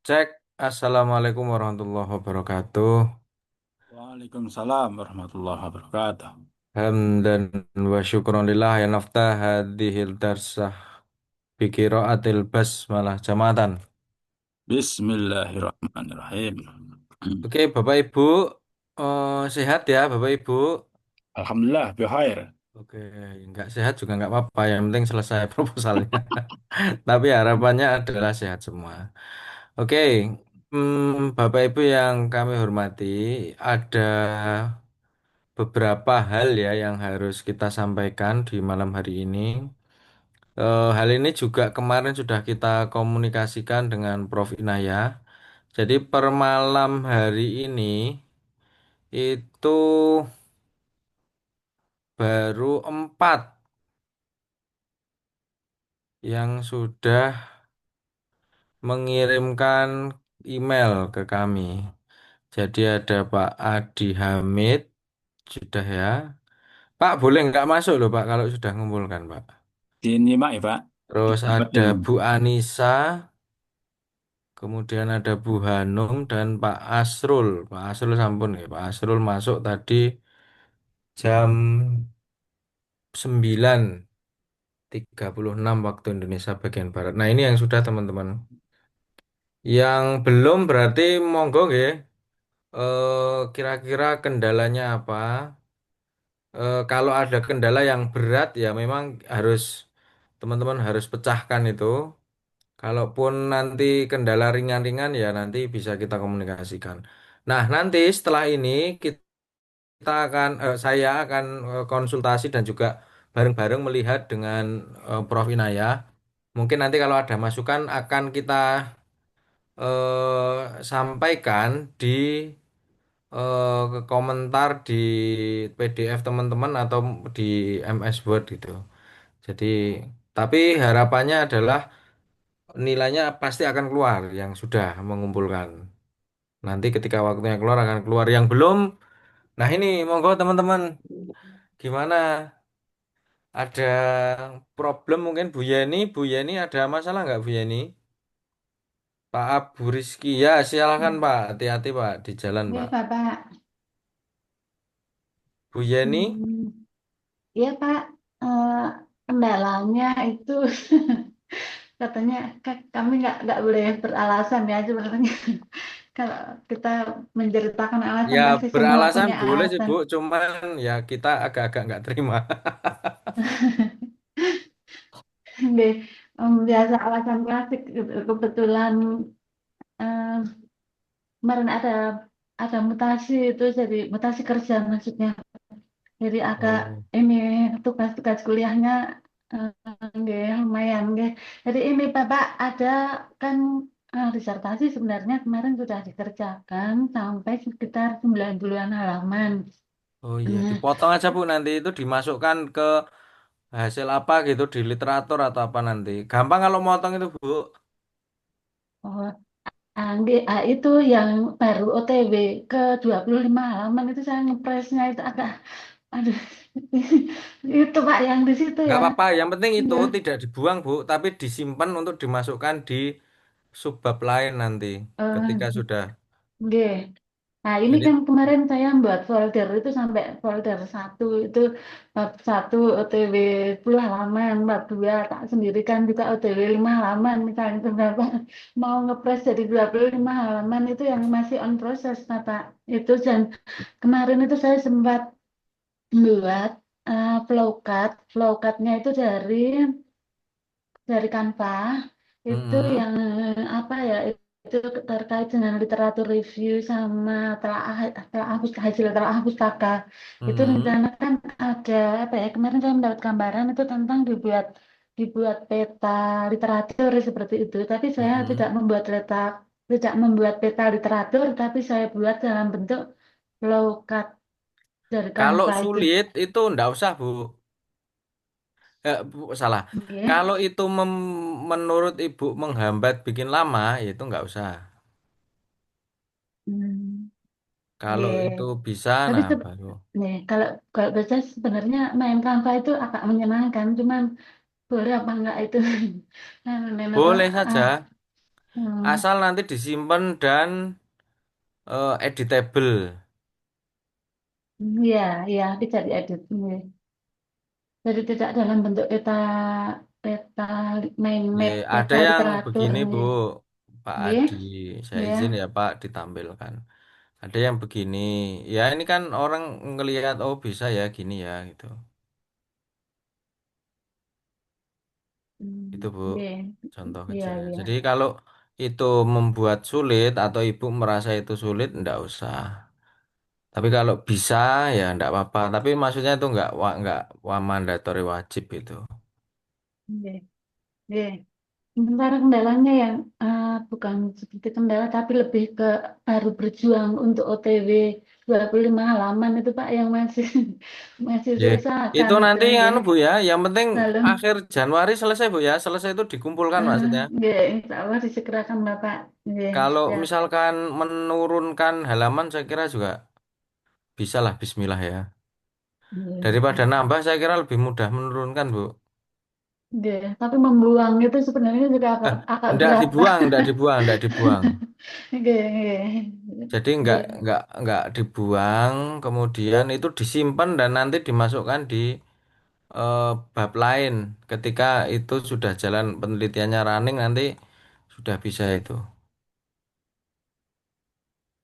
Cek, Assalamualaikum warahmatullahi wabarakatuh. Waalaikumsalam warahmatullahi wabarakatuh. Hamdan wa syukron lillah ya naftah hadhil darsah bi qiraatil basmalah jamatan. Bismillahirrahmanirrahim. Oke, Bapak Ibu, sehat ya Bapak Ibu. Alhamdulillah, bikhair. Oke, nggak sehat juga nggak apa-apa. Yang penting selesai proposalnya. Tapi harapannya adalah sehat semua. Oke, Bapak Ibu yang kami hormati, ada beberapa hal ya yang harus kita sampaikan di malam hari ini. Hal ini juga kemarin sudah kita komunikasikan dengan Prof. Inayah. Jadi per malam hari ini itu baru 4 yang sudah mengirimkan email ke kami. Jadi ada Pak Adi Hamid, sudah ya. Pak boleh nggak masuk loh Pak kalau sudah ngumpulkan Pak. Dinyimak ya, Pak. Terus Dicatat ada ini. Bu Anissa. Kemudian ada Bu Hanum dan Pak Asrul. Pak Asrul sampun ya. Pak Asrul masuk tadi jam 9:36 waktu Indonesia bagian Barat. Nah ini yang sudah teman-teman. Yang belum berarti monggo nggih. Kira-kira kendalanya apa? Kalau ada kendala yang berat ya memang harus teman-teman harus pecahkan itu. Kalaupun nanti kendala ringan-ringan ya nanti bisa kita komunikasikan. Nah, nanti setelah ini saya akan konsultasi dan juga bareng-bareng melihat dengan Prof. Inayah. Mungkin nanti kalau ada masukan akan kita sampaikan di komentar di PDF teman-teman atau di MS Word gitu. Jadi, tapi harapannya adalah nilainya pasti akan keluar yang sudah mengumpulkan. Nanti ketika waktunya keluar akan keluar yang belum. Nah, ini monggo teman-teman, gimana? Ada problem mungkin Bu Yeni. Bu Yeni ada masalah nggak Bu Yeni? Pak Abu Rizky. Ya silakan Pak. Hati-hati Pak di jalan Ya, Pak. Bapak. Bu Yeni. Hmm, ya, Pak. Eh, Kendalanya itu katanya kami nggak boleh beralasan ya sebenarnya. Kalau kita menceritakan alasan Ya pasti semua beralasan punya boleh sih alasan. Bu. Cuman ya kita agak-agak nggak terima. Nggih, biasa alasan klasik gitu. Kebetulan eh, kemarin ada mutasi itu jadi mutasi kerja maksudnya. Jadi agak Oh, ini tugas-tugas kuliahnya eh, nggih, lumayan nggih. Jadi ini Bapak ada kan disertasi sebenarnya kemarin sudah dikerjakan sampai sekitar 90-an halaman. oh iya, Nah, dipotong aja Bu nanti itu dimasukkan ke hasil apa gitu di literatur atau apa nanti. Gampang kalau motong itu Bu. oh, nggih, itu yang baru OTW ke 25 halaman itu saya ngepresnya itu agak aduh itu Pak yang di situ Nggak ya. apa-apa, yang penting itu Iya. tidak dibuang Bu, tapi disimpan untuk dimasukkan di subbab lain nanti ketika Eh, sudah. nggih. Nah, ini Jadi kan kemarin saya buat folder itu sampai folder satu itu bab satu OTW 10 halaman, bab 2 tak sendirikan juga OTW 5 halaman, misalnya itu berapa mau ngepres jadi 25 halaman itu yang masih on proses, Bapak. Itu dan kemarin itu saya sempat buat flowcard-nya itu dari Canva itu mm-mm, yang apa ya itu terkait dengan literatur review sama hasil telaah pustaka itu mm-mm, rencana kan ada apa ya kemarin saya mendapat gambaran itu tentang dibuat peta literatur seperti itu tapi saya mm-mm. tidak membuat peta literatur tapi saya buat dalam bentuk flowcard dari Kalau Canva itu. sulit itu ndak usah Bu. Bu, salah. Oke. Kalau itu menurut Ibu menghambat bikin lama, ya itu nggak usah. Hmm. Kalau itu Oke. bisa, Tapi nah baru. nih kalau kalau baca sebenarnya main Canva itu agak menyenangkan, cuman boleh apa enggak itu? Nah, memang Boleh ah, saja. Hmm, Asal nanti disimpan dan editable. iya, iya, bisa diedit. Iya. Jadi tidak dalam bentuk peta peta mind Ya, map ada peta yang literatur. begini Bu, Iya, Pak iya, Adi, saya izin iya. ya Pak ditampilkan. Ada yang begini, ya ini kan orang ngelihat oh bisa ya gini ya gitu. Itu Bu, Iya, contoh iya, kecilnya. iya. Jadi kalau itu membuat sulit atau Ibu merasa itu sulit, enggak usah. Tapi kalau bisa ya enggak apa-apa. Tapi maksudnya itu enggak mandatory wajib itu. Iya, iya. Sementara kendalanya yang bukan seperti kendala, tapi lebih ke baru berjuang untuk OTW 25 halaman itu Pak yang masih masih Ya, diusahakan itu itu nanti ya. anu Bu ya, yang penting Lalu, akhir Januari selesai Bu ya. Selesai itu dikumpulkan maksudnya. ya insya Allah disegerakan Bapak. Ya, Kalau siap. misalkan menurunkan halaman saya kira juga bisa lah Bismillah ya. Ya, Daripada nambah saya kira lebih mudah menurunkan Bu. ya. Tapi membuang itu sebenarnya juga agak, agak Enggak berat Pak. dibuang, enggak dibuang, enggak dibuang. Oke, Jadi oke. enggak dibuang, kemudian itu disimpan dan nanti dimasukkan di eh, bab lain. Ketika itu sudah jalan penelitiannya running nanti sudah bisa itu.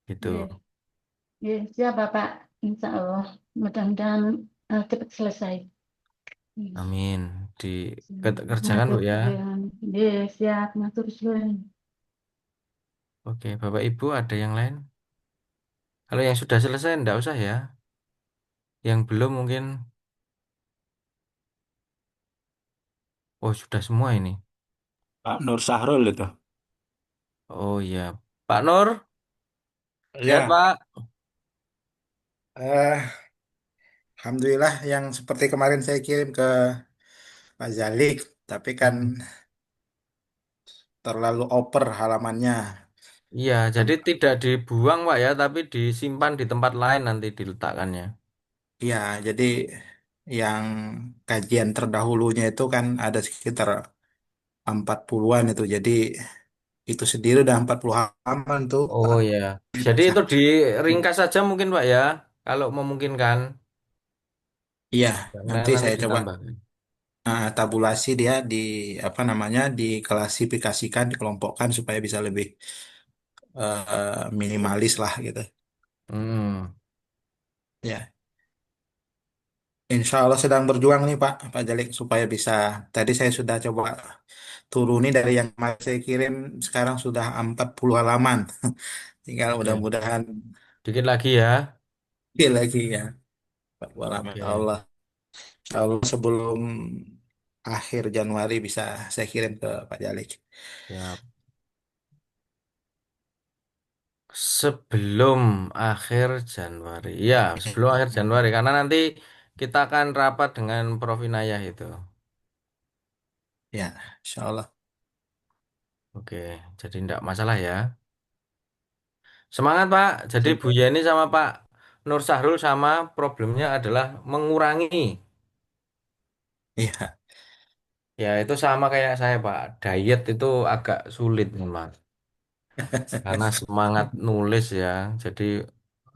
Gitu. Oke. Ya, siap Bapak. Insya Allah. Mudah-mudahan cepat selesai. Hmm. Amin. Dikerjakan Bu Matur ya. suwun. Nggih, siap matur suwun. Oke, Bapak Ibu ada yang lain? Kalau yang sudah selesai enggak usah ya. Yang belum mungkin, oh sudah semua ini. Pak Nur Sahrul itu. Oh iya. Pak Nur, sehat Ya, Pak? eh, Alhamdulillah yang seperti kemarin saya kirim ke Pak Zalik, tapi kan Hmm. terlalu oper halamannya. Iya, jadi Tem- tidak dibuang Pak ya, tapi disimpan di tempat lain nanti diletakkannya. Ya, jadi yang kajian terdahulunya itu kan ada sekitar 40-an itu. Jadi itu sendiri udah 40 halaman tuh. Oh ya. Jadi itu Sa- diringkas saja mungkin Pak ya, kalau memungkinkan. Iya, Yang lain nanti nanti saya coba ditambahkan. tabulasi dia di apa namanya diklasifikasikan, dikelompokkan supaya bisa lebih minimalis lah gitu. Hmm. Ya. Insya Allah sedang berjuang nih Pak Jalik supaya bisa. Tadi saya sudah coba turuni dari yang saya kirim sekarang sudah 40 halaman. Tinggal Oke. mudah-mudahan Dikit lagi ya. lagi ya 40 halaman. Oke. Insya Allah sebelum akhir Januari bisa saya kirim ke Pak Jalik. Siap. Sebelum akhir Januari. Ya, sebelum akhir Januari karena nanti kita akan rapat dengan Prof Inayah itu. Ya, Insya Allah. Oke, jadi tidak masalah ya. Semangat Pak. Jadi Bu Siap. Yeni sama Pak Nur Sahrul sama problemnya adalah mengurangi. Iya. Ya itu sama kayak saya Pak. Diet itu agak sulit memang. Karena semangat nulis ya. Jadi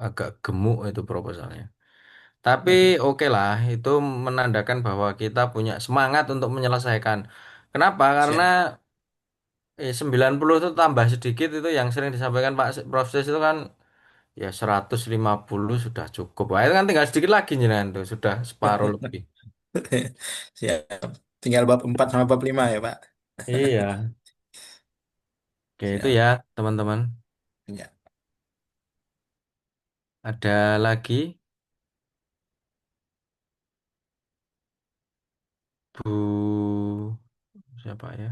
agak gemuk itu proposalnya. Tapi oke lah, itu menandakan bahwa kita punya semangat untuk menyelesaikan. Kenapa? Karena Siap. 90 itu tambah sedikit itu yang sering disampaikan Pak Prof. Sis itu kan ya 150 sudah cukup. Wah, itu kan tinggal sedikit lagi jenengan tuh, sudah separuh lebih. Siap. Tinggal bab 4 sama bab 5 ya Pak. Iya. Oke, itu Siap. ya, teman-teman. Ya. Ada lagi Bu siapa ya?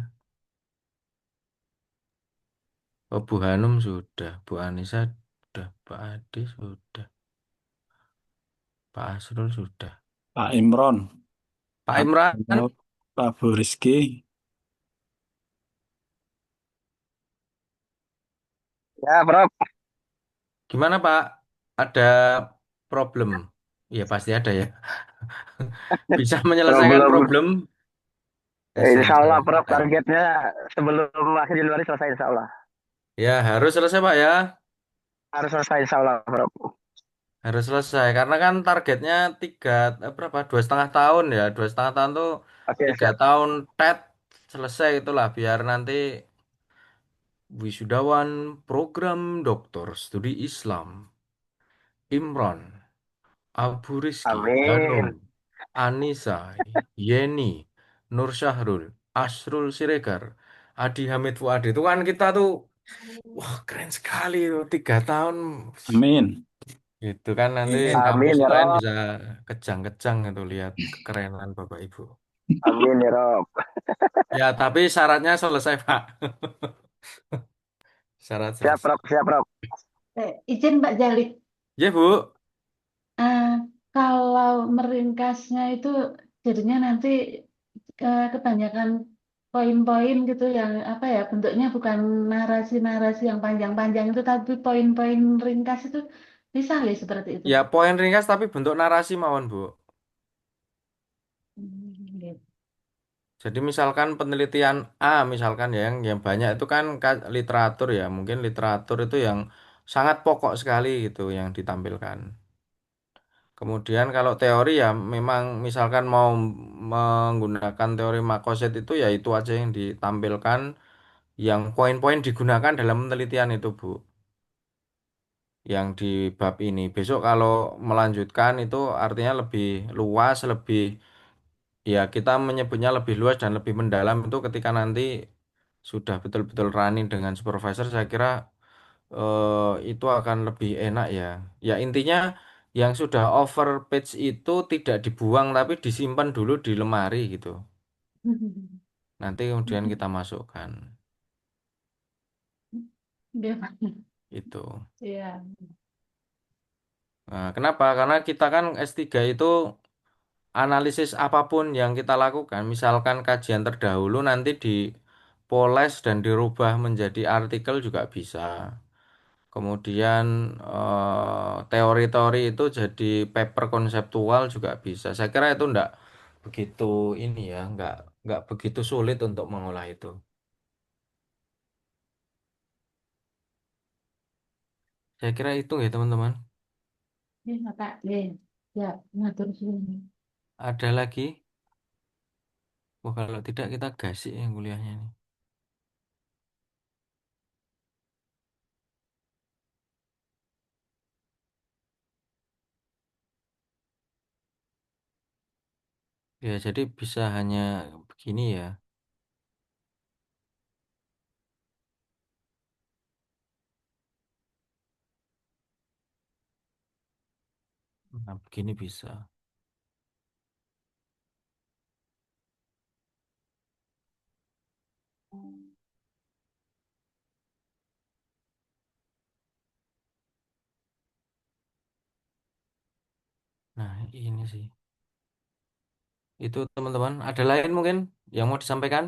Oh, Bu Hanum sudah, Bu Anissa sudah, Pak Adi sudah, Pak Asrul sudah. Pak Imron. Pak Pak Imran, Imron, Pak Bu Rizky. Ya, Bro. gimana Pak? Ada problem? Ya pasti ada ya. Bisa menyelesaikan Problem problem? Insya Allah, Prof. selesai. Targetnya sebelum akhir Januari selesai, Insya Allah. Ya harus selesai Pak ya. Harus selesai, Insya Allah, Prof. Harus selesai karena kan targetnya berapa 2,5 tahun ya, 2,5 tahun tuh Oke, 3 siap. tahun tet selesai itulah biar nanti wisudawan program doktor studi Islam Imron Abu Rizky Hanum Amin. Anissa Yeni Nur Syahrul Asrul Siregar Adi Hamid Fuad itu kan kita tuh wah keren sekali tuh 3 tahun Amin. gitu kan nanti Amin. kampus Amin ya lain Rob. bisa kejang-kejang itu lihat kekerenan Bapak Ibu. Amin ya Rob. Ya, tapi syaratnya selesai, Pak. Syarat Siap, selesai. Prof. Siap, Prof. Izin Pak Jalik, Ya, Bu. eh, kalau meringkasnya itu jadinya nanti kebanyakan poin-poin gitu yang apa ya bentuknya bukan narasi-narasi yang panjang-panjang itu tapi poin-poin ringkas itu bisa nggak seperti itu? Ya, poin ringkas tapi bentuk narasi mawon, Bu. Gitu. Jadi misalkan penelitian A misalkan ya yang banyak itu kan literatur ya. Mungkin literatur itu yang sangat pokok sekali gitu yang ditampilkan. Kemudian kalau teori ya memang misalkan mau menggunakan teori Markoset itu ya itu aja yang ditampilkan yang poin-poin digunakan dalam penelitian itu, Bu. Yang di bab ini. Besok kalau melanjutkan itu artinya lebih luas, lebih ya kita menyebutnya lebih luas dan lebih mendalam itu ketika nanti sudah betul-betul running dengan supervisor saya kira itu akan lebih enak ya. Ya intinya yang sudah over page itu tidak dibuang tapi disimpan dulu di lemari gitu. Nanti kemudian kita masukkan Dia Pak. itu. Iya. Nah, kenapa? Karena kita kan S3 itu analisis apapun yang kita lakukan, misalkan kajian terdahulu nanti dipoles dan dirubah menjadi artikel juga bisa. Kemudian teori-teori itu jadi paper konseptual juga bisa. Saya kira itu enggak begitu ini ya, enggak begitu sulit untuk mengolah itu. Saya kira itu ya teman-teman. Iya Pak. Iya. Ya, ngatur sini. Ada lagi? Wah, kalau tidak kita gasik yang kuliahnya ini. Ya, jadi bisa hanya begini ya. Nah, begini bisa. Nah, ini sih. Itu teman-teman, ada lain mungkin yang mau disampaikan?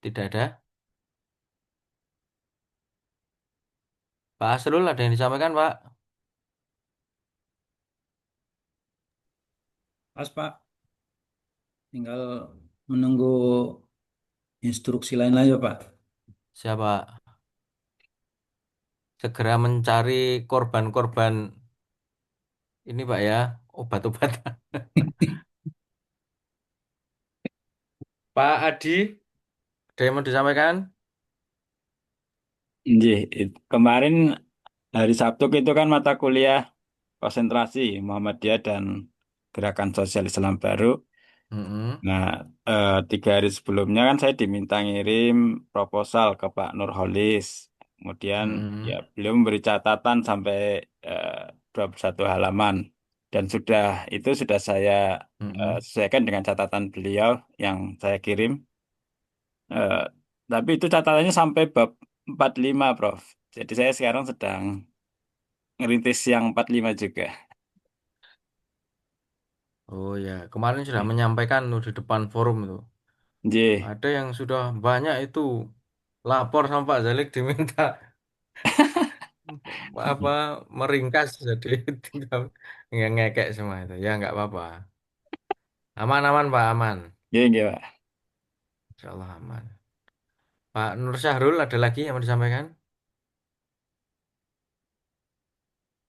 Tidak ada. Pak Asrul ada yang disampaikan, Pak? Pas Pak, tinggal menunggu instruksi lain aja Pak. Siapa? Segera mencari korban-korban ini, Pak ya, obat-obatan. Pak Adi, ada yang mau disampaikan? Nji, kemarin hari Sabtu itu kan mata kuliah konsentrasi Muhammadiyah dan Gerakan Sosial Islam Baru. Mm-mm, Nah, 3 hari sebelumnya kan saya diminta ngirim proposal ke Pak Nurholis. Kemudian ya mm-mm, beliau memberi catatan sampai eh, 21 halaman. Dan sudah saya mm-mm. sesuaikan dengan catatan beliau yang saya kirim. Eh, tapi itu catatannya sampai bab 45, Prof. Jadi saya sekarang sedang ngerintis yang 45 juga. Oh ya, kemarin sudah menyampaikan tuh di depan forum tuh. J. Ada yang sudah banyak itu lapor sama Pak Zalik diminta apa meringkas jadi tinggal ngekek semua itu. Ya nggak apa-apa. Aman-aman Pak, aman. Gini, gini, Pak. Insya Allah aman. Pak Nur Syahrul ada lagi yang mau disampaikan?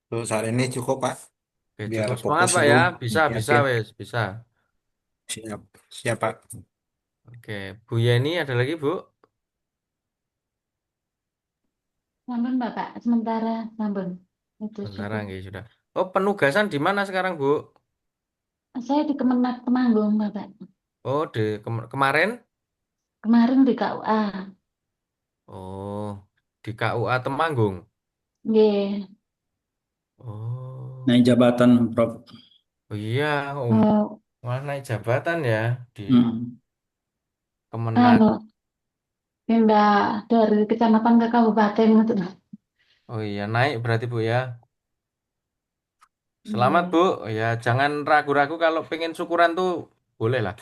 Tuh, saat ini cukup Pak, Oke, biar cukup semangat fokus Pak dulu ya. Bisa, bisa yakin. wes, bisa. Siap, siap Pak. Oke, Bu Yeni ada lagi Bu? Sampun Bapak, sementara sampun. Itu Sementara cukup. nggih sudah. Oh, penugasan di mana sekarang Bu? Saya di Kemenak Temanggung, Bapak. Oh, di kemarin? Kemarin di KUA. Oh, di KUA Temanggung. Nggih. Oh, Naik jabatan, Prof. oh iya, Oh, malah naik jabatan ya di Hmm. Kemenang. anu, pindah dari kecamatan ke kabupaten gitu. Oh iya, naik berarti Bu ya. Selamat Nggih. Bu. Ya, jangan ragu-ragu kalau pengen syukuran tuh boleh lah.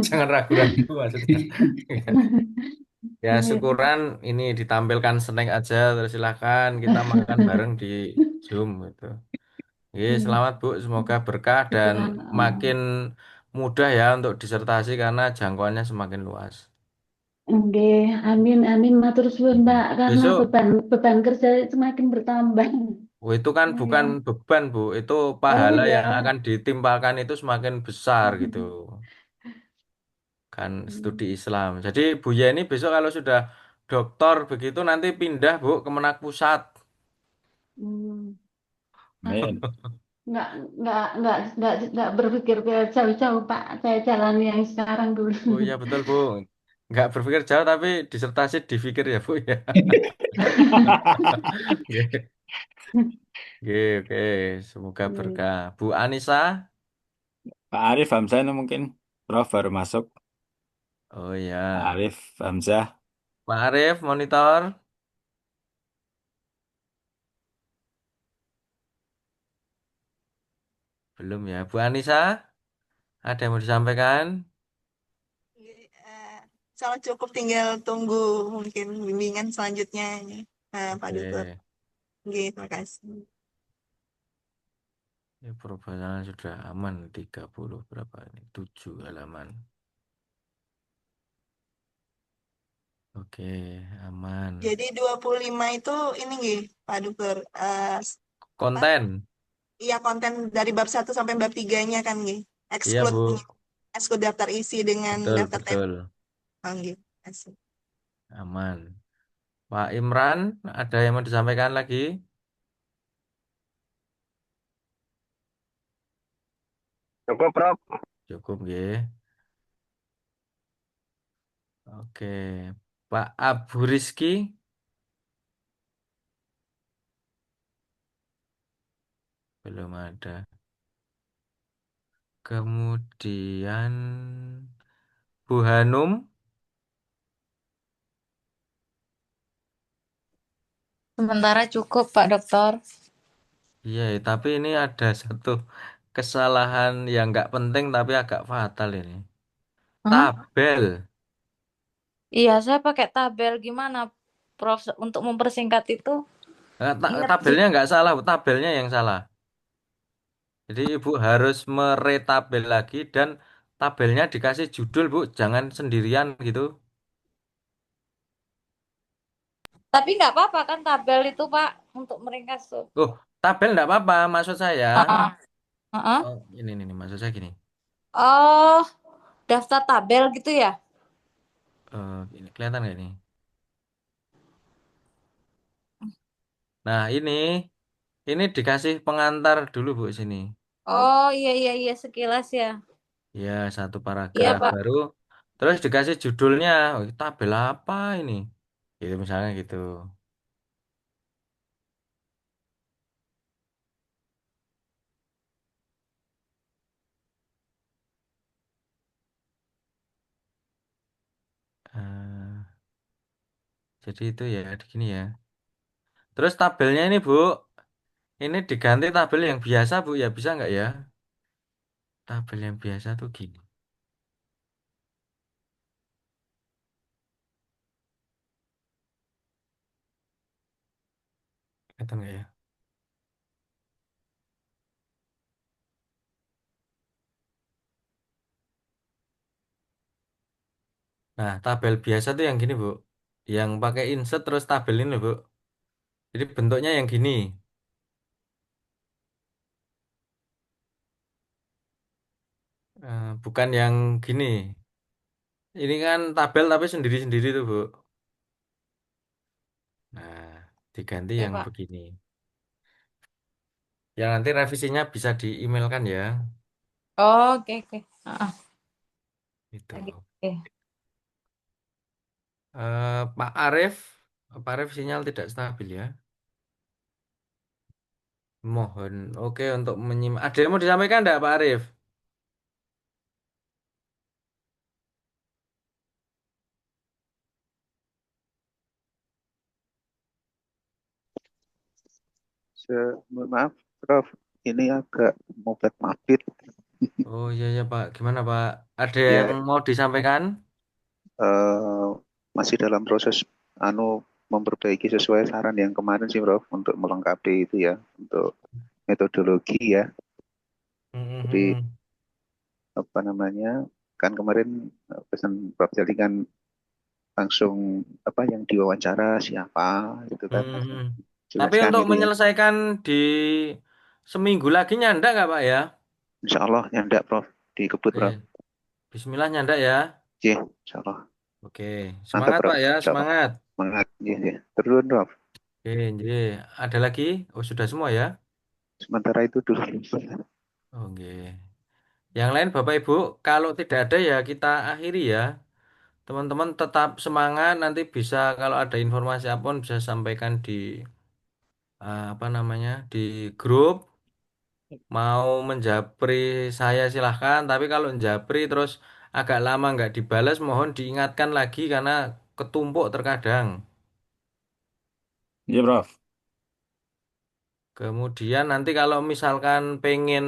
Jangan ragu-ragu maksudnya. Ya, Nggih. syukuran ini ditampilkan snack aja terus silahkan kita makan bareng di Zoom gitu. Oke, selamat Bu, semoga berkah dan Syukuran. makin mudah ya untuk disertasi karena jangkauannya semakin luas. Nggih, amin amin matur suwun Mbak karena Besok, beban beban kerja semakin bertambah. oh, itu kan bukan Nggih. beban Bu, itu Oh pahala yang iya. akan ditimpalkan itu semakin besar gitu. Kan studi Islam. Jadi Bu Yeni besok kalau sudah doktor begitu nanti pindah Bu ke Menak Pusat. Hmm. Ah, Amin. nggak nggak berpikir ke jauh-jauh Pak. Saya jalani yang sekarang dulu. Oh iya betul Bu. Nggak berpikir jauh tapi disertasi difikir ya Bu ya. Oke, oke, oke. Semoga Nggih. berkah. Bu Anissa. Pak Arif Hamzah ini mungkin, Prof baru masuk. Oh Pak ya. Arif Hamzah. Pak Arif monitor. Belum ya. Bu Anissa, ada yang mau disampaikan? Eh, Salah cukup tinggal tunggu mungkin bimbingan selanjutnya ini, Pak Dutur. Oke. Oke, terima kasih. Ya, perubahan sudah aman 30 berapa ini? 7 halaman. Oke, aman. Jadi 25 itu ini nggih, Pak Dutur. Apa? Konten. Iya, konten dari bab 1 sampai bab 3-nya kan nggih. Iya, Exclude Bu. exclude daftar isi dengan Betul, daftar tema. betul. Oh, nggih. Asik. Aman. Pak Imran, ada yang mau disampaikan lagi? Cukup, Prof. Cukup, nggih. Oke. Pak Abu Rizky, belum ada. Kemudian Bu Hanum, Sementara cukup, Pak Dokter. iya, tapi ini ada satu kesalahan yang nggak penting tapi agak fatal ini. Hah? Tabel. Iya, saya pakai tabel. Gimana, Prof, untuk mempersingkat itu? Ingat sih. Tabelnya nggak salah, Bu. Tabelnya yang salah. Jadi Ibu harus meretabel lagi dan tabelnya dikasih judul, Bu. Jangan sendirian gitu. Tapi nggak apa-apa kan tabel itu, Pak, untuk meringkas tuh. Oh, tabel nggak apa-apa. Maksud saya, Heeh. Heeh. oh, ini, maksud saya gini. Oh, daftar tabel gitu ya? Ini kelihatan nggak ini? Nah, ini dikasih pengantar dulu, Bu, sini. Oh, iya, iya, iya, sekilas ya. Ya, satu Iya, paragraf Pak. baru. Terus dikasih judulnya. Oh, tabel apa ini? Gitu misalnya gitu. Eh, jadi itu ya, gini ya. Terus tabelnya ini, Bu, ini diganti tabel yang biasa, Bu, ya bisa nggak ya? Tabel yang biasa tuh gini. Kelihatan nggak ya? Nah, tabel biasa tuh yang gini, Bu. Yang pakai insert terus tabel ini, Bu. Jadi bentuknya yang gini. Bukan yang gini. Ini kan tabel tapi sendiri-sendiri tuh, Bu. Nah, diganti Ya, yang Pak. begini. Ya nanti revisinya bisa di-emailkan ya. Oh, oke, oke. Itu. Lagi. Oke. Pak Arief, Pak Arief sinyal tidak stabil ya. Mohon, oke untuk menyimak. Ada yang mau disampaikan enggak Pak Arief? Mohon maaf, Prof. Ini agak moped-mapit. Oh iya ya Pak, gimana Pak? Ada yang Ya, mau disampaikan? eh, masih dalam proses memperbaiki sesuai saran yang kemarin sih, Prof. Untuk melengkapi itu ya, untuk metodologi ya. Jadi Mhm. apa namanya? Kan kemarin pesan Prof. Jadi kan langsung apa yang diwawancara siapa gitu kan. Mhm. Tapi Jelaskan untuk itu ya. menyelesaikan di seminggu lagi nyandak nggak Pak ya? Insya Allah nyandak, Prof. Dikebut, Oke, Prof. Bismillah nyandak ya. Oke, Insya Allah. Oke, Mantap, semangat Prof. Pak ya, Insya Allah. semangat. Semangat. Iya, iya. Terus, Prof. Oke, jadi ada lagi? Oh sudah semua ya? Sementara itu dulu. Oke. Yang lain Bapak Ibu, kalau tidak ada ya kita akhiri ya. Teman-teman tetap semangat, nanti bisa kalau ada informasi apapun bisa sampaikan di apa namanya di grup. Mau menjapri saya silahkan, tapi kalau menjapri terus agak lama nggak dibalas, mohon diingatkan lagi karena ketumpuk terkadang. Iya, Prof. Kemudian nanti kalau misalkan pengen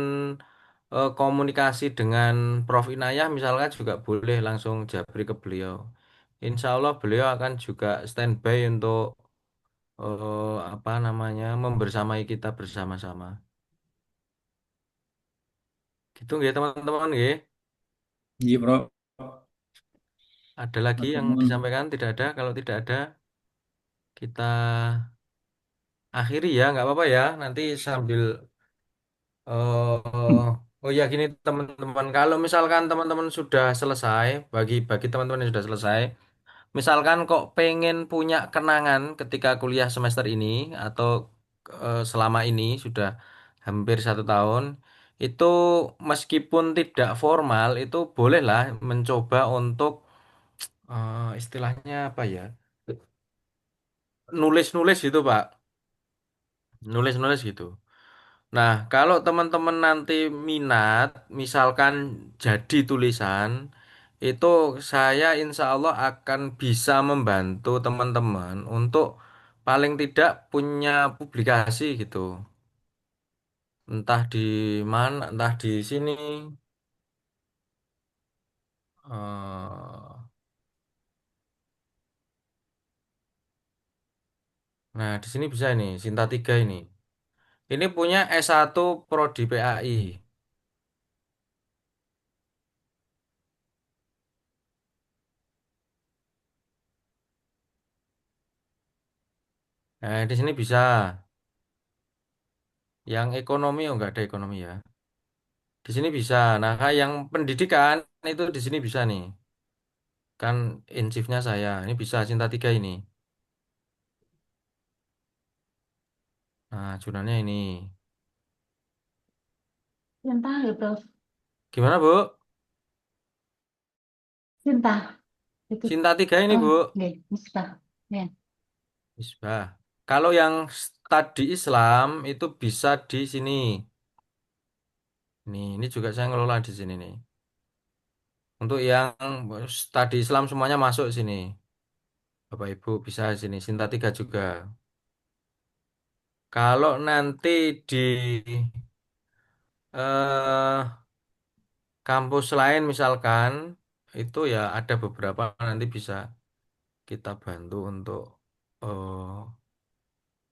komunikasi dengan Prof Inayah misalkan juga boleh langsung japri ke beliau. Insya Allah beliau akan juga standby untuk apa namanya membersamai kita bersama-sama. Gitu ya teman-teman ya. Iya, Prof. Ada lagi yang Teman. disampaikan? Tidak ada. Kalau tidak ada, kita akhiri ya, nggak apa-apa ya. Nanti sambil oh ya gini teman-teman, kalau misalkan teman-teman sudah selesai, bagi bagi teman-teman yang sudah selesai, misalkan kok pengen punya kenangan ketika kuliah semester ini atau selama ini sudah hampir 1 tahun, itu meskipun tidak formal, itu bolehlah mencoba untuk istilahnya apa ya, nulis-nulis gitu Pak, nulis-nulis gitu. Nah, kalau teman-teman nanti minat, misalkan jadi tulisan, itu saya insya Allah akan bisa membantu teman-teman untuk paling tidak punya publikasi gitu. Entah di mana, entah di sini. Eh, nah, di sini bisa ini, Sinta 3 ini. Ini punya S1 Prodi PAI. Nah, di sini bisa. Yang ekonomi, oh nggak ada ekonomi ya. Di sini bisa. Nah, kayak yang pendidikan itu di sini bisa nih. Kan insifnya saya. Ini bisa Cinta 3 ini. Nah, jurnalnya ini. Cinta ya, Prof. Gimana, Bu? Cinta itu. Cinta 3 ini, Oh, Bu. oke, Misbah. Ya. Misbah. Kalau yang studi Islam itu bisa di sini. Ini juga saya ngelola di sini nih. Untuk yang studi Islam semuanya masuk sini. Bapak Ibu bisa sini. Cinta 3 juga. Kalau nanti di eh kampus lain misalkan itu ya ada beberapa nanti bisa kita bantu untuk eh,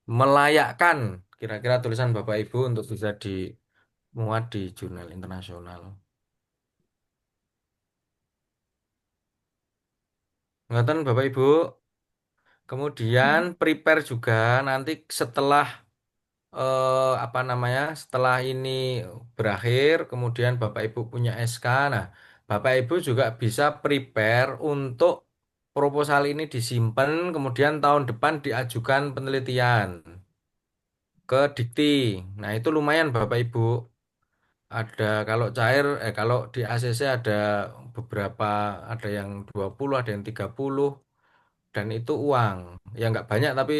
melayakkan kira-kira tulisan Bapak Ibu untuk bisa dimuat di jurnal internasional. Ngoten Bapak Ibu. Kemudian prepare juga nanti setelah apa namanya? Setelah ini berakhir, kemudian Bapak Ibu punya SK. Nah, Bapak Ibu juga bisa prepare untuk proposal ini disimpan, kemudian tahun depan diajukan penelitian ke Dikti. Nah, itu lumayan Bapak Ibu. Ada kalau cair, kalau di ACC ada beberapa, ada yang 20, ada yang 30, dan itu uang. Ya nggak banyak tapi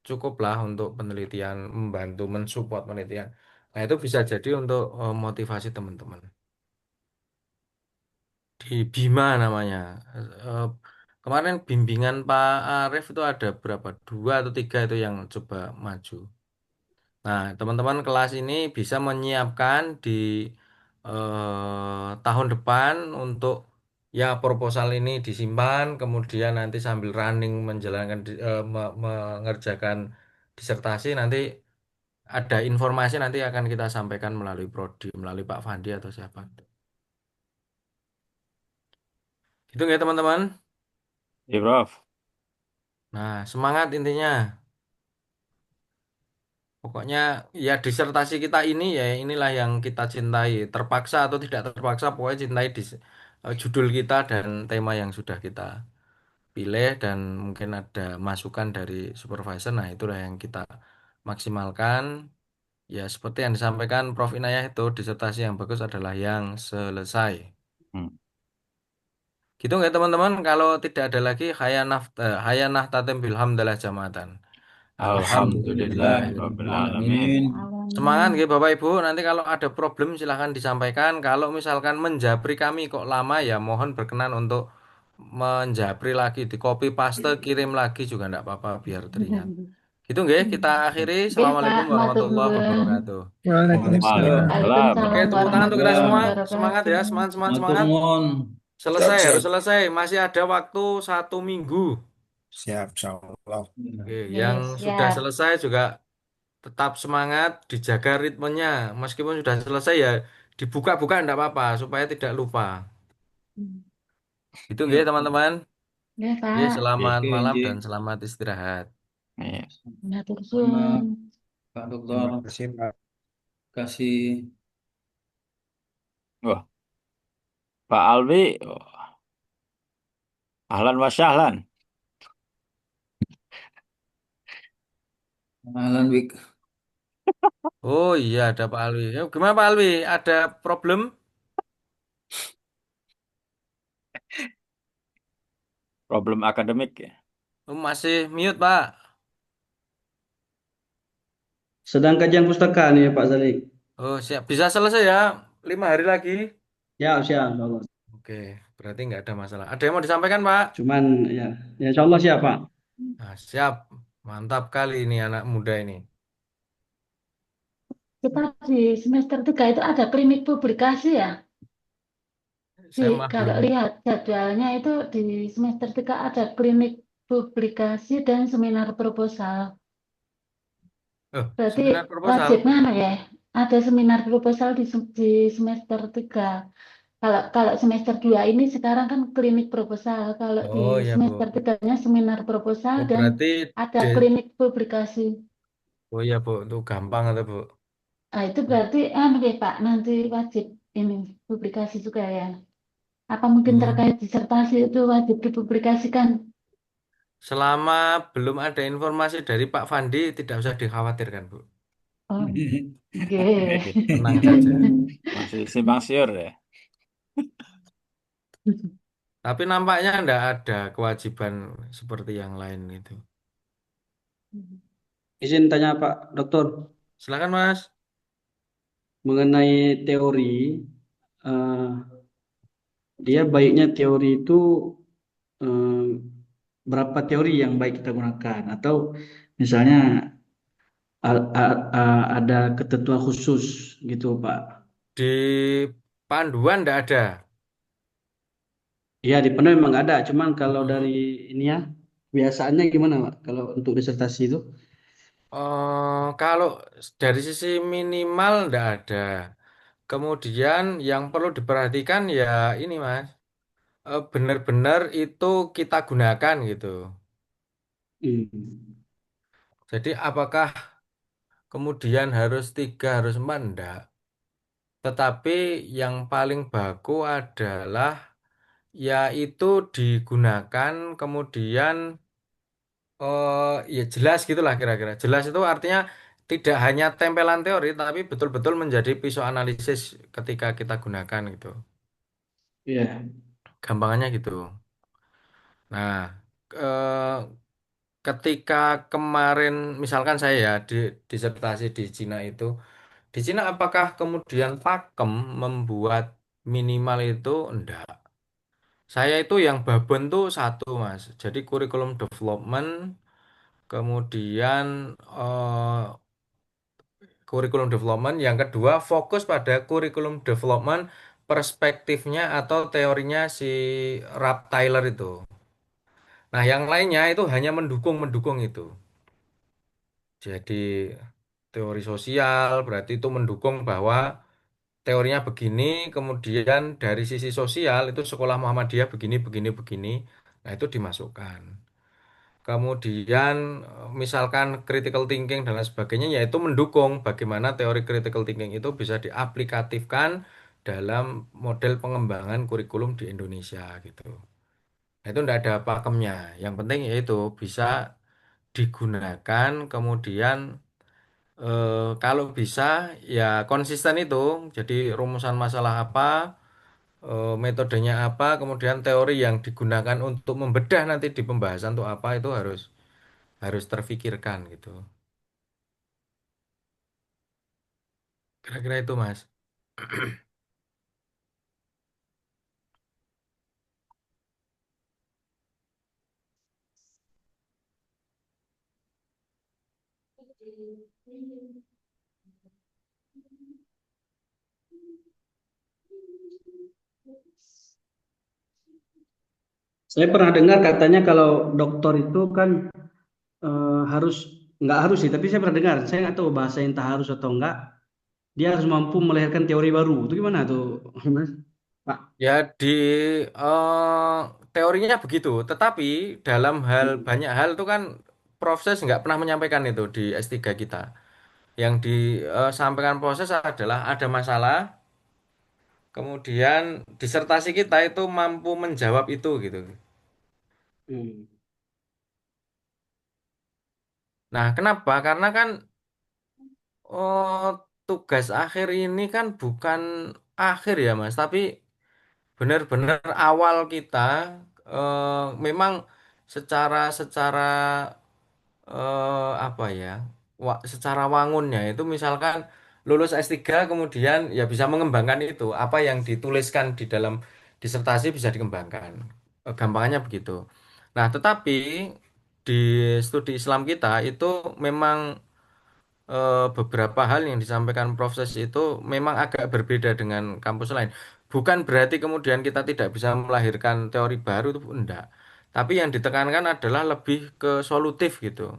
cukup lah untuk penelitian, membantu mensupport penelitian. Nah, itu bisa jadi untuk motivasi teman-teman. Di Bima namanya. Eh, Kemarin bimbingan Pak Arief itu ada berapa? Dua atau tiga itu yang coba maju. Nah, teman-teman kelas ini bisa menyiapkan di tahun depan untuk ya proposal ini disimpan, kemudian nanti sambil running menjalankan mengerjakan disertasi nanti ada informasi nanti akan kita sampaikan melalui prodi, melalui Pak Fandi atau siapa. Itu ya teman-teman. Iya, Prof. Nah, semangat intinya. Pokoknya ya disertasi kita ini ya inilah yang kita cintai. Terpaksa atau tidak terpaksa pokoknya cintai judul kita dan tema yang sudah kita pilih dan mungkin ada masukan dari supervisor. Nah, itulah yang kita maksimalkan. Ya seperti yang disampaikan Prof Inayah itu disertasi yang bagus adalah yang selesai. Hmm. Gitu nggak teman-teman? Kalau tidak ada lagi hayanah tatim bilhamdalah jamatan. Alhamdulillah, Alhamdulillah. Rabbil Alamin. Ya, Alamin. Semangat alamin. ya Bapak Ibu. Nanti kalau ada problem silahkan disampaikan. Kalau misalkan menjapri kami kok lama ya mohon berkenan untuk menjapri lagi di copy paste kirim lagi juga enggak apa-apa biar teringat. Gitu nggih, kita akhiri. Oke, Pak, Assalamualaikum matur warahmatullahi nuwun. wabarakatuh. Waalaikumsalam. Waalaikumsalam Oke, Waalaikumsalam tepuk tangan untuk kita warahmatullahi semua. Waalaikumsalam. Semangat wabarakatuh. ya, semangat, semangat, Matur semangat. nuwun. Selesai, Siap, harus siap. selesai. Masih ada waktu 1 minggu. Siap, insyaallah. Oke, yang Yes, sudah siap. selesai juga tetap semangat, dijaga ritmenya. Meskipun sudah selesai ya dibuka-buka enggak apa-apa supaya tidak lupa. Itu nggih Ya, teman-teman. Ya, Oke, Pak, selamat oke, malam dan Ji. selamat istirahat. Iya. matur Sama suwun. Pak Dokter. Terima kasih, Pak. Kasih. Wah, Pak Alwi, oh, ahlan wa sahlan. Alan Wik. Oh iya ada Pak Alwi. Gimana Pak Alwi? Ada problem? Problem akademik ya. Masih mute Pak. Sedang kajian pustaka nih Pak Zalik. Oh siap. Bisa selesai ya. 5 hari lagi. Siap, siap, insya Allah. Oke, berarti nggak ada masalah. Ada yang mau disampaikan Pak? Cuman ya, ya insya Allah siap Pak. Nah, siap. Mantap kali ini anak muda ini. Kita di semester 3 itu ada klinik publikasi ya. Saya mah Kalau belum. lihat jadwalnya itu di semester 3 ada klinik publikasi dan seminar proposal. Berarti Seminar proposal. wajib mana ya? Ada seminar proposal di semester 3. Kalau kalau semester 2 ini sekarang kan klinik proposal. Kalau di Oh ya semester Bu. 3-nya seminar proposal Oh dan berarti ada de klinik publikasi. Oh ya Bu, itu gampang atau Bu? Nah, itu berarti anu ya Pak, nanti wajib ini publikasi juga ya. Apa mungkin Hmm. terkait disertasi itu wajib dipublikasikan? Selama belum ada informasi dari Pak Fandi, tidak usah dikhawatirkan Bu. Oh, oke. Tenang saja. Masih simpang siur ya. Tapi nampaknya tidak ada kewajiban seperti yang lain itu. Izin tanya Pak Dokter Silakan Mas. mengenai teori, eh, dia baiknya teori itu eh, berapa teori yang baik kita gunakan atau misalnya ada ketentuan khusus gitu Pak. Di panduan tidak ada. Ya di Panda memang ada, cuman kalau dari Hmm. ini ya kebiasaannya gimana Pak? Kalau untuk disertasi itu? Kalau dari sisi minimal ndak ada. Kemudian yang perlu diperhatikan ya ini Mas, benar-benar itu kita gunakan gitu. Hmm. Jadi apakah kemudian harus tiga, harus empat, enggak. Tetapi yang paling baku adalah yaitu digunakan kemudian ya jelas gitulah kira-kira. Jelas itu artinya tidak hanya tempelan teori tapi betul-betul menjadi pisau analisis ketika kita gunakan gitu. Iya. Gampangannya gitu. Nah, eh, ketika kemarin misalkan saya ya disertasi di Cina itu, di Cina apakah kemudian pakem membuat minimal itu enggak? Saya itu yang babon tuh satu Mas. Jadi kurikulum development, kemudian kurikulum development, yang kedua fokus pada kurikulum development perspektifnya atau teorinya si Rap Tyler itu. Nah, yang lainnya itu hanya mendukung-mendukung itu. Jadi teori sosial berarti itu mendukung bahwa teorinya begini, kemudian dari sisi sosial itu sekolah Muhammadiyah begini, begini, begini. Nah, itu dimasukkan. Kemudian misalkan critical thinking dan lain sebagainya yaitu mendukung bagaimana teori critical thinking itu bisa diaplikatifkan dalam model pengembangan kurikulum di Indonesia gitu. Nah, itu tidak ada pakemnya. Yang penting yaitu bisa digunakan kemudian kalau bisa ya konsisten itu. Jadi rumusan masalah apa, metodenya apa, kemudian teori yang digunakan untuk membedah nanti di pembahasan itu apa itu harus harus terfikirkan gitu. Kira-kira itu Mas. Saya pernah dengar katanya kalau doktor itu kan harus, nggak harus sih, tapi saya pernah dengar, saya nggak tahu bahasa entah harus atau enggak, dia harus mampu melahirkan teori baru. Itu gimana tuh, Mas? Pak? Ya di eh, teorinya begitu, tetapi dalam hal Hmm. banyak hal itu kan proses nggak pernah menyampaikan itu di S3 kita. Yang disampaikan proses adalah ada masalah, kemudian disertasi kita itu mampu menjawab itu gitu. Hmm. Nah, kenapa? Karena kan oh, tugas akhir ini kan bukan akhir ya Mas, tapi benar-benar awal kita memang secara secara apa ya, secara wangunnya itu misalkan lulus S3 kemudian ya bisa mengembangkan itu apa yang dituliskan di dalam disertasi bisa dikembangkan. Gampangnya begitu. Nah, tetapi di studi Islam kita itu memang beberapa hal yang disampaikan proses itu memang agak berbeda dengan kampus lain. Bukan berarti kemudian kita tidak bisa melahirkan teori baru itu enggak. Tapi yang ditekankan adalah lebih ke solutif gitu.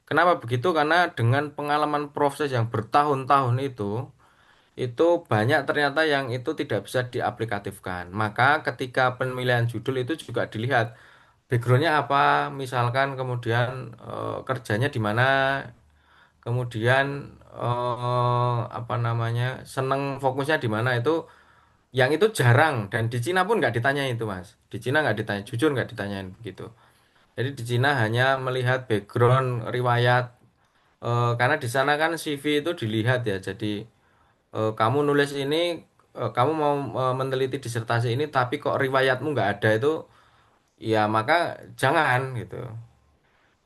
Kenapa begitu? Karena dengan pengalaman proses yang bertahun-tahun itu banyak ternyata yang itu tidak bisa diaplikatifkan. Maka ketika pemilihan judul itu juga dilihat backgroundnya apa, misalkan kemudian kerjanya di mana, kemudian apa namanya seneng fokusnya di mana itu yang itu jarang dan di Cina pun nggak ditanya itu Mas. Di Cina nggak ditanya, jujur nggak ditanyain begitu. Jadi di Cina hanya melihat background riwayat. Karena di sana kan CV itu dilihat ya. Jadi kamu nulis ini, kamu mau meneliti disertasi ini, tapi kok riwayatmu nggak ada itu, ya maka jangan gitu.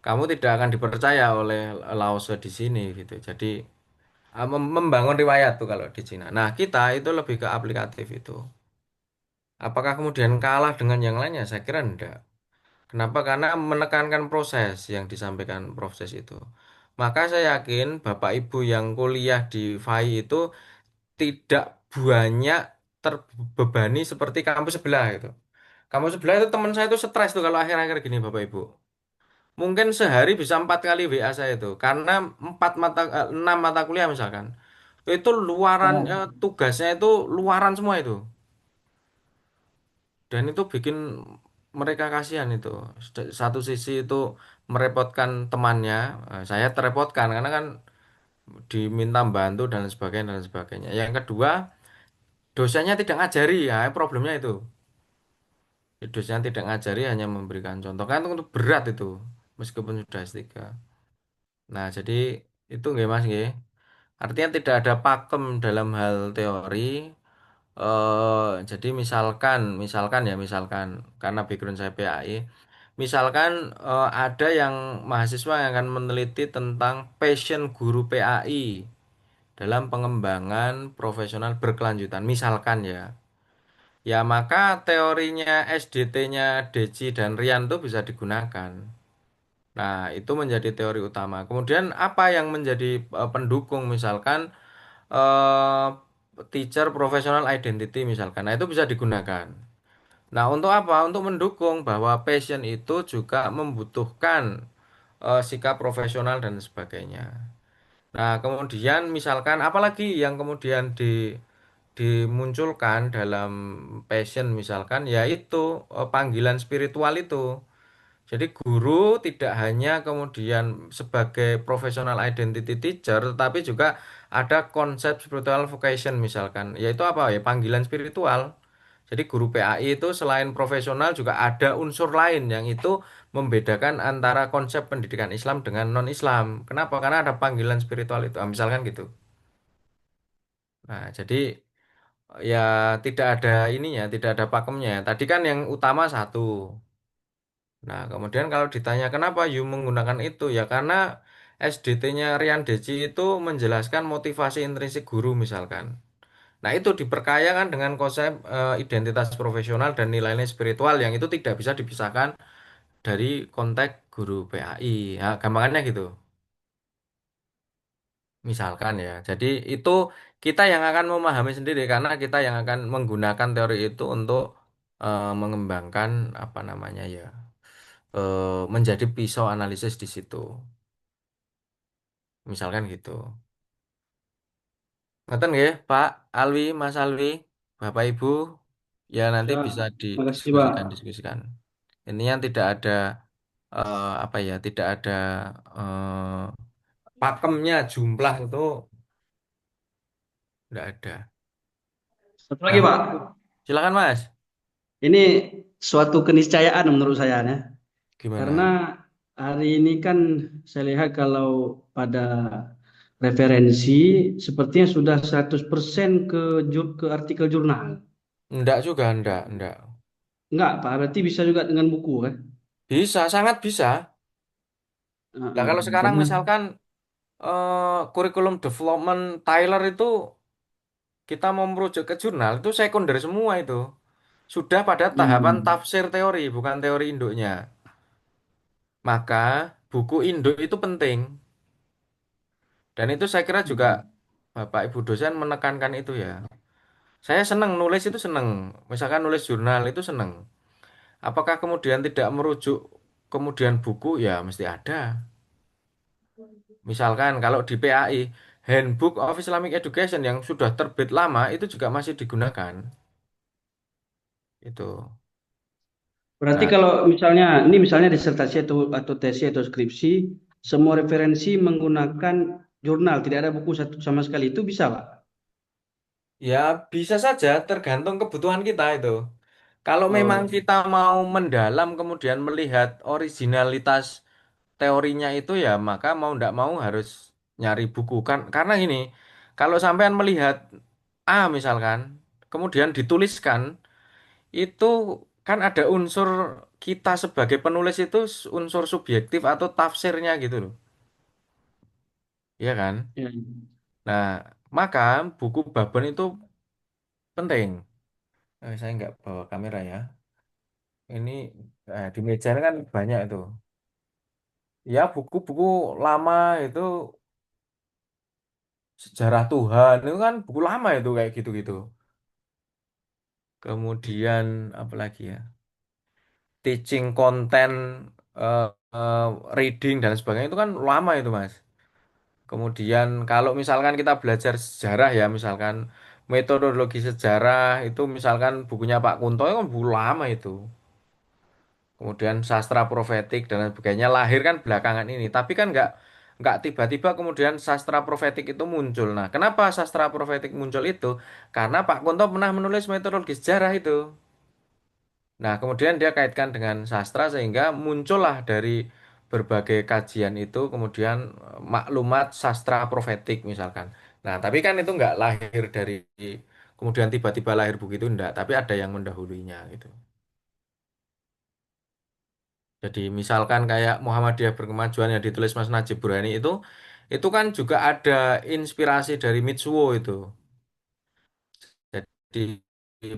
Kamu tidak akan dipercaya oleh Lause di sini gitu. Jadi membangun riwayat tuh kalau di Cina. Nah kita itu lebih ke aplikatif itu. Apakah kemudian kalah dengan yang lainnya? Saya kira enggak. Kenapa? Karena menekankan proses yang disampaikan proses itu. Maka saya yakin Bapak Ibu yang kuliah di FAI itu tidak banyak terbebani seperti kampus sebelah itu. Kampus sebelah itu teman saya itu stres tuh kalau akhir-akhir gini Bapak Ibu. Mungkin sehari bisa 4 kali WA saya itu, karena 6 mata kuliah misalkan, itu luaran Oh, tugasnya itu luaran semua itu, dan itu bikin mereka kasihan itu. Satu sisi itu merepotkan temannya, saya terrepotkan karena kan diminta bantu dan sebagainya dan sebagainya. Yang kedua, dosennya tidak ngajari, ya problemnya itu. Dosennya tidak ngajari, hanya memberikan contoh, kan itu berat itu meskipun sudah S3. Nah, jadi itu nggih Mas nggih. Artinya tidak ada pakem dalam hal teori. Jadi misalkan karena background saya PAI, misalkan ada yang mahasiswa yang akan meneliti tentang passion guru PAI dalam pengembangan profesional berkelanjutan, misalkan ya. Ya, maka teorinya SDT-nya Deci dan Rian itu bisa digunakan. Nah, itu menjadi teori utama. Kemudian apa yang menjadi pendukung, misalkan eh, teacher professional identity misalkan. Nah, itu bisa digunakan. Nah, untuk apa? Untuk mendukung bahwa passion itu juga membutuhkan sikap profesional dan sebagainya. Nah, kemudian misalkan apalagi yang kemudian dimunculkan dalam passion misalkan yaitu panggilan spiritual itu. Jadi guru tidak hanya kemudian sebagai professional identity teacher, tetapi juga ada konsep spiritual vocation misalkan, yaitu apa ya, panggilan spiritual. Jadi guru PAI itu selain profesional juga ada unsur lain yang itu membedakan antara konsep pendidikan Islam dengan non-Islam. Kenapa? Karena ada panggilan spiritual itu. Ah, misalkan gitu. Nah, jadi ya tidak ada ininya, tidak ada pakemnya. Tadi kan yang utama satu. Nah, kemudian kalau ditanya kenapa you menggunakan itu, ya karena SDT-nya Rian Deci itu menjelaskan motivasi intrinsik guru misalkan. Nah, itu diperkaya kan dengan konsep identitas profesional dan nilai-nilai spiritual yang itu tidak bisa dipisahkan dari konteks guru PAI. Ya, gampangannya gitu. Misalkan ya. Jadi itu kita yang akan memahami sendiri karena kita yang akan menggunakan teori itu untuk mengembangkan apa namanya ya, menjadi pisau analisis di situ. Misalkan gitu. Ngoten nggih, Pak Alwi, Mas Alwi, Bapak Ibu, ya nanti ya, bisa makasih Pak. didiskusikan. Ini yang tidak ada apa ya, tidak ada pakemnya, jumlah itu tidak ada. Satu Nah, lagi Pak, silakan Mas. ini suatu keniscayaan menurut saya ya. Karena Gimana? hari ini kan saya lihat kalau pada referensi sepertinya sudah 100% ke artikel jurnal. Enggak juga, enggak. Enggak, Pak, berarti bisa juga dengan buku kan? Bisa, sangat bisa. Nah, kalau sekarang Karena misalkan kurikulum development Tyler itu kita mau merujuk ke jurnal, itu sekunder semua itu. Sudah pada tahapan hmm, tafsir teori, bukan teori induknya. Maka buku induk itu penting. Dan itu saya kira juga Bapak Ibu dosen menekankan itu ya. Saya senang nulis itu senang. Misalkan nulis jurnal itu senang. Apakah kemudian tidak merujuk kemudian buku? Ya mesti ada. Misalkan kalau di PAI, Handbook of Islamic Education yang sudah terbit lama itu juga masih digunakan. Itu. berarti Nah, kalau misalnya ini misalnya disertasi atau tesis atau skripsi, semua referensi menggunakan jurnal, tidak ada buku satu sama sekali itu bisa, Pak? ya bisa saja tergantung kebutuhan kita itu. Kalau memang Oh, kita mau mendalam kemudian melihat originalitas teorinya itu ya maka mau ndak mau harus nyari buku kan, karena ini kalau sampean melihat A misalkan kemudian dituliskan itu kan ada unsur kita sebagai penulis itu unsur subjektif atau tafsirnya gitu loh, ya kan. ya. Nah, maka buku Babon itu penting. Saya nggak bawa kamera ya, ini di meja ini kan banyak itu ya, buku-buku lama itu, sejarah Tuhan itu kan buku lama itu kayak gitu-gitu. Kemudian apa lagi ya? Teaching content reading dan sebagainya itu kan lama itu Mas. Kemudian kalau misalkan kita belajar sejarah ya, misalkan metodologi sejarah itu misalkan bukunya Pak Kunto itu kan buku lama itu. Kemudian sastra profetik dan lain sebagainya lahir kan belakangan ini. Tapi kan nggak tiba-tiba kemudian sastra profetik itu muncul. Nah, kenapa sastra profetik muncul itu? Karena Pak Kunto pernah menulis metodologi sejarah itu. Nah, kemudian dia kaitkan dengan sastra sehingga muncullah dari berbagai kajian itu kemudian maklumat sastra profetik misalkan. Nah, tapi kan itu nggak lahir dari kemudian tiba-tiba lahir buku itu enggak, tapi ada yang mendahulunya gitu. Jadi misalkan kayak Muhammadiyah Berkemajuan yang ditulis Mas Najib Burhani itu kan juga ada inspirasi dari Mitsuo itu. Jadi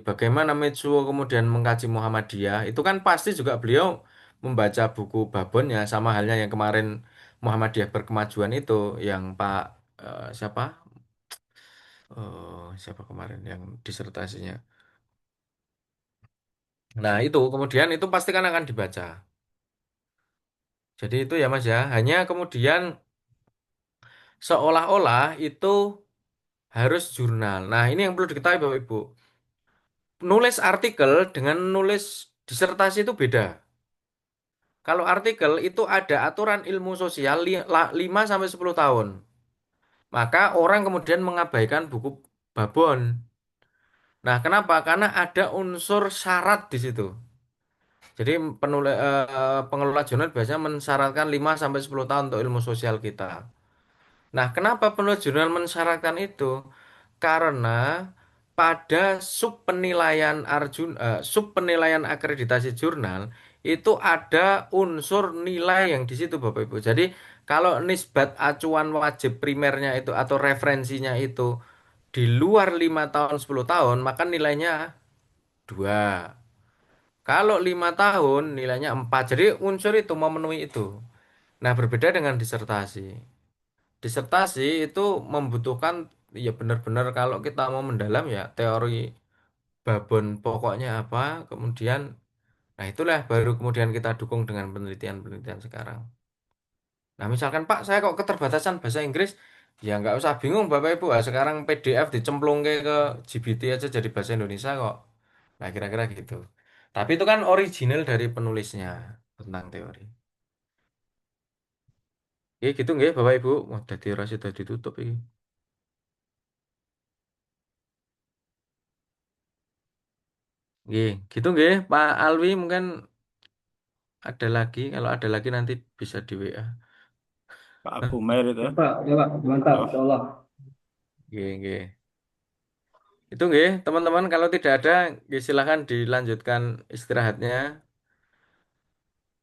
bagaimana Mitsuo kemudian mengkaji Muhammadiyah itu kan pasti juga beliau membaca buku Babonnya sama halnya yang kemarin Muhammadiyah Berkemajuan itu yang Pak siapa siapa kemarin yang disertasinya. Nah itu kemudian itu pasti kan akan dibaca. Jadi itu ya Mas ya. Hanya kemudian seolah-olah itu harus jurnal. Nah ini yang perlu diketahui Bapak Ibu. Nulis artikel dengan nulis disertasi itu beda. Kalau artikel itu ada aturan ilmu sosial 5 sampai 10 tahun. Maka orang kemudian mengabaikan buku babon. Nah, kenapa? Karena ada unsur syarat di situ. Jadi pengelola jurnal biasanya mensyaratkan 5 sampai 10 tahun untuk ilmu sosial kita. Nah, kenapa penulis jurnal mensyaratkan itu? Karena pada sub penilaian akreditasi jurnal itu ada unsur nilai yang di situ Bapak Ibu. Jadi kalau nisbat acuan wajib primernya itu atau referensinya itu di luar 5 tahun 10 tahun maka nilainya 2. Kalau 5 tahun nilainya 4. Jadi unsur itu memenuhi itu. Nah, berbeda dengan disertasi. Disertasi itu membutuhkan ya benar-benar kalau kita mau mendalam ya teori babon pokoknya apa, kemudian nah itulah baru kemudian kita dukung dengan penelitian-penelitian sekarang. Nah misalkan Pak saya kok keterbatasan bahasa Inggris, ya nggak usah bingung Bapak Ibu. Ah, sekarang PDF dicemplung ke GPT aja jadi bahasa Indonesia kok. Nah kira-kira gitu. Tapi itu kan original dari penulisnya tentang teori. Oke gitu nggih Bapak Ibu. Wah, dadi ora sida ditutup iki. Nggih, gitu nggih Pak Alwi mungkin ada lagi. Kalau ada lagi nanti bisa di WA. Pak Bumair itu, Ya Pak, mantap, Prof. Insya Allah. Nggih, nggih. Itu nggih, teman-teman kalau tidak ada, nggih, silakan dilanjutkan istirahatnya.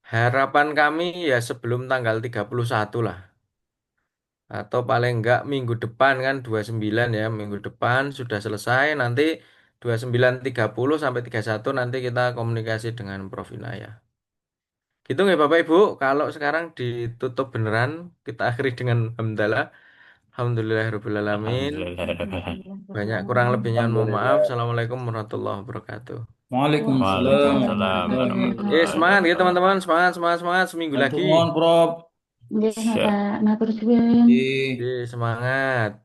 Harapan kami ya sebelum tanggal 31 lah. Atau paling enggak minggu depan kan 29 ya, minggu depan sudah selesai. Nanti 29 30 sampai 31 nanti kita komunikasi dengan Prof Inayah. Gitu nggih Bapak Ibu, kalau sekarang ditutup beneran, kita akhiri dengan hamdalah. Alhamdulillahirrahmanirrahim. Banyak kurang lebihnya mohon maaf. Alhamdulillah. Assalamualaikum warahmatullahi wabarakatuh. Waalaikumsalam Waalaikumsalam warahmatullahi Eh, warahmatullahi semangat ya wabarakatuh. wabarakatuh. teman-teman, semangat, semangat, semangat, seminggu Matur lagi. nuwun, Prof. Nggih, Siap. matur suwun. Di Semangat.